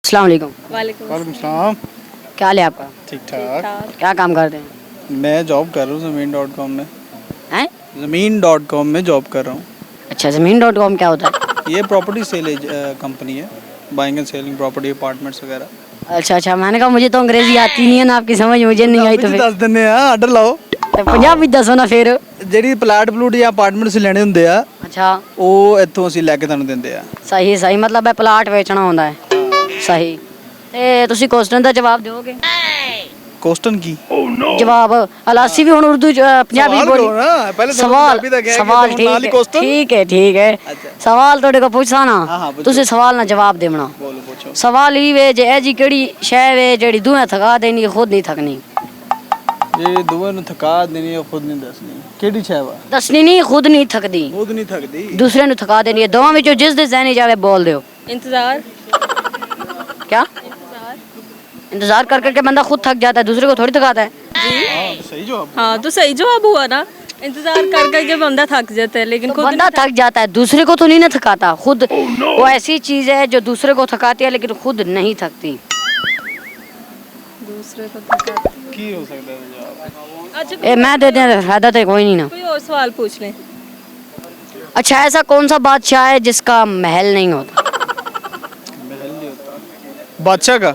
अस्सलाम वालेकुम। वालेकुम वालेकुम सलाम। क्या हाल है आपका? ठीक ठाक। क्या काम करते हैं? मैं जॉब कर रहा हूँ ज़मीन.com में। हैं? ज़मीन.com में जॉब कर रहा हूँ। अच्छा, ज़मीन.com क्या होता है? ये प्रॉपर्टी सेल कंपनी है, buying and selling property apartments वगैरह। अच्छा अच्छा, मैंने कहा मुझे तो अंग्रेजी आती नहीं है ना, आपकी समझ मुझे नहीं आई तो फिर ਦੱਸ ਦਿੰਨੇ ਆ ਆਰਡਰ ਲਾਓ तो पंजाबी दसो ना फिर। ਜਿਹੜੀ ਪਲਾਟ ਜਾਂ ਅਪਾਰਟਮੈਂਟਸ ਲੈਣੇ ਹੁੰਦੇ ਆ अच्छा, ਉਹ ਇੱਥੋਂ ਅਸੀਂ ਲੈ ਕੇ ਤੁਹਾਨੂੰ ਦਿੰਦੇ ਆ। सही सही, मतलब है प्लाट बेचना होता है। सही। ते तुसी क्वेश्चन दा जवाब दोगे? ਕੁਐਸਚਨ ਕੀ? जवाब अलासी भी हुन उर्दू पंजाबी सवाल बोली। करो ना, पहले तो सवाल पंजाबी दा कह के सवाल तो नाल ही question। ठीक है ठीक है। अच्छा। सवाल तोड़े को पूछा ना, हाँ, पूछो। तुसी सवाल ना जवाब देना। ਬੋਲੋ ਪੁੱਛੋ। सवाल ही वे जे जी केड़ी शय वे जेड़ी दूहें थका देनी खुद नहीं थकनी। ਇਹ ਦੋਵਾਂ ਨੂੰ ਥਕਾ ਦੇਣੀ ਉਹ ਖੁਦ ਨਹੀਂ ਦੱਸਣੀ ਕਿਹੜੀ ਸ਼ੈ ਵਾ? दसनी नहीं, खुद नहीं थकदी, ਖੁਦ ਨਹੀਂ ਥਕਦੀ। दूसरे नु थका देनी है। दोवां विचों जिस दे ज़हन जावे बोल दियो। इंतजार क्या? इंतजार कर करके बंदा खुद थक जाता है, दूसरे को थोड़ी थकाता है। हाँ सही जवाब। हाँ तो सही जवाब हुआ ना, इंतजार कर करके बंदा थक जाता है लेकिन तो खुद बंदा थक जाता है, दूसरे को तो नहीं ना थकाता। खुद वो ऐसी चीज है जो दूसरे को थकाती है लेकिन खुद नहीं थकती। दूसरे को थकाता है। ਕੀ ਹੋ ਸਕਦਾ ਹੈ ਜਵਾਬ? अच्छा ए मैं दे दे, फायदा तो कोई नहीं ना। कोई और सवाल पूछ लें। अच्छा, ऐसा कौन सा बादशाह है जिसका महल नहीं होता? महल नहीं होता। बादशाह का?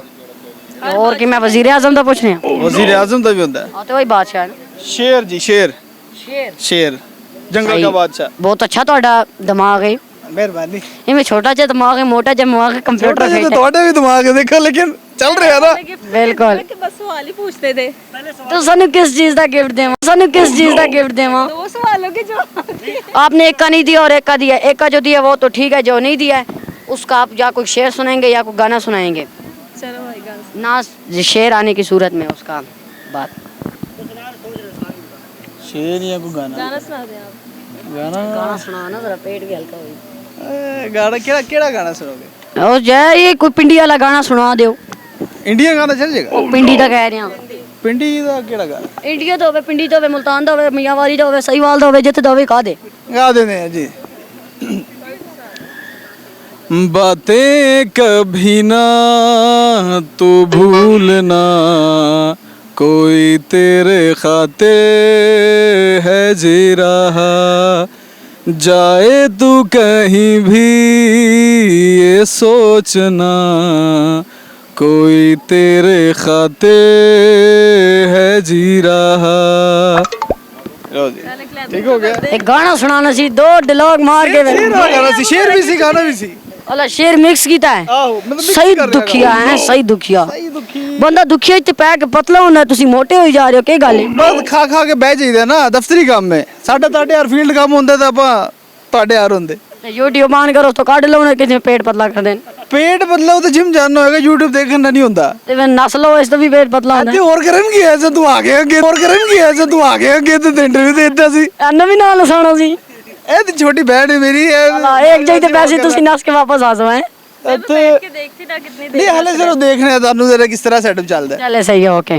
और कि मैं वजीर आजम का पूछ रही हूँ? वजीर आजम का भी होता है। हाँ तो वही बादशाह है ना। शेर जी, शेर। शेर। शेर जंगल सही। का बादशाह। बहुत अच्छा ਤੁਹਾਡਾ ਦਿਮਾਗ है। मेहरबानी। इनमें छोटा सा दिमाग है, मोटा सा दिमाग है, कंप्यूटर छोटा फिट तो है। थोड़े भी दिमाग है देखो, लेकिन चल रहा है ना। बिल्कुल। कि बस सवाल ही पूछते थे। तो सानू किस चीज का गिफ्ट देवा? सानू किस चीज का गिफ्ट देवा? दो सवालों के जवाब दिए। आपने एक का नहीं दिया और एक का दिया। एक का जो दिया वो तो ठीक है, जो नहीं दिया है उसका आप या कोई शेर सुनाएंगे या कोई गाना सुनाएंगे। चलो भाई गाना ना शेर आने की सूरत में उसका बात। शेर या कोई गाना? गाना सुना दे आप। गाना गाना सुनाना जरा, पेट भी हल्का हो। गाना केड़ा केड़ा गाना सुनोगे? और जय ये कोई पिंडी वाला गाना सुना दो। इंडिया गाना चल जाएगा? ਉਹ ਪਿੰਡੀ ਦਾ ਕਹਿ ਰਿਹਾ। पिंडी दा केड़ा गाना? ਇੰਡੀਆ ਦਾ ਹੋਵੇ, ਪਿੰਡੀ ਦਾ ਹੋਵੇ, ਮੁਲਤਾਨ ਦਾ ਹੋਵੇ, ਮੀਆਂਵਾਲੀ ਦਾ ਹੋਵੇ, ਸਹੀਵਾਲ ਦਾ ਹੋਵੇ, ਜਿੱਥੇ ਦਾ ਹੋਵੇ ਕਾ ਦੇ। गा देने हैं जी। बातें कभी ना तू भूलना, कोई तेरे खाते है जी रहा, जाए तू कहीं भी ये सोचना, कोई तेरे खाते है जी रहा। लो जी, ठीक हो गया। एक गाना सुनाना सी, दो डायलॉग मार के शेर वाला गाना सी, शेर भी सी, गाना भी सी। अल्लाह शेर मिक्स कीता है। ਆਹੋ ਮਤਲਬ सही दुखिया है, सही दुखिया। ਸਹੀ ਦੁਖੀ। ਬੰਦਾ ਦੁਖੀਆ ਇੱਥੇ ਪੈ ਕੇ ਪਤਲਾ ਹੁੰਦਾ, ਤੁਸੀਂ ਮੋਟੇ ਹੋਈ ਜਾ ਰਹੇ ਹੋ, ਕੀ ਗੱਲ ਹੈ? ਬਸ ਖਾ ਖਾ ਕੇ ਬਹਿ ਜਾਈਦਾ ਨਾ, ਦਫ਼ਤਰੀ ਕੰਮ ਹੈ ਸਾਡਾ। ਤੁਹਾਡੇ ਯਾਰ ਫੀਲਡ ਕੰਮ ਹੁੰਦਾ ਤਾਂ ਆਪਾਂ ਤੁਹਾਡੇ ਯਾਰ ਹੁੰਦੇ। YouTube ਆਨ ਕਰੋ तो ਕੱਢ ਲਓ ਨਾ, ਕਿਸੇ ਪੇਟ ਪਤਲਾ ਕਰ ਦੇਣ। ਪੇਟ ਬਦਲਾ ਉਹ ਤਾਂ ਜਿਮ ਜਾਣਾ ਹੋਏਗਾ, YouTube ਦੇਖਣ ਨਾਲ ਨਹੀਂ ਹੁੰਦਾ। ਤੇ ਫਿਰ ਨਸ ਲਓ, ਇਸ ਤੋਂ ਵੀ ਪੇਟ ਪਤਲਾ ਹੁੰਦਾ ਅੱਜ ਹੋਰ ਕਰਨਗੇ ਐਸਾ ਤੂੰ ਆ ਗਿਆ ਅੱਗੇ, ਹੋਰ ਕਰਨਗੇ ਐਸਾ ਤੂੰ ਆ ਗਿਆ ਅੱਗੇ, ਤੇ ਇੰਟਰਵਿਊ ਦੇ ਦਿੱਤਾ ਸੀ। ਹੈ। ਐਨਾ ਵੀ ਨਾਲ ਹਸਾਉਣਾ ਸੀ। ਇਹ ਤੇ ਛੋਟੀ ਬਹਿਣ ਹੈ ਮੇਰੀ। ਅੱਲਾ ਇੱਕ ਜਈ ਤੇ ਪੈਸੇ ਤੁਸੀਂ ਨਸ ਕੇ ਵਾਪਸ ਆ ਜਾਓ। मैं बैठ के देखती ना कितनी देर ਨਹੀਂ ਹਾਲੇ ਸਿਰਫ ਦੇਖਣਾ ਤੁਹਾਨੂੰ ਜ਼ਰਾ ਕਿਸ ਤਰ੍ਹਾਂ ਸੈਟਅਪ ਚੱਲਦਾ। ਚੱਲੇ ਸਹੀ ਹੈ, ਓਕੇ।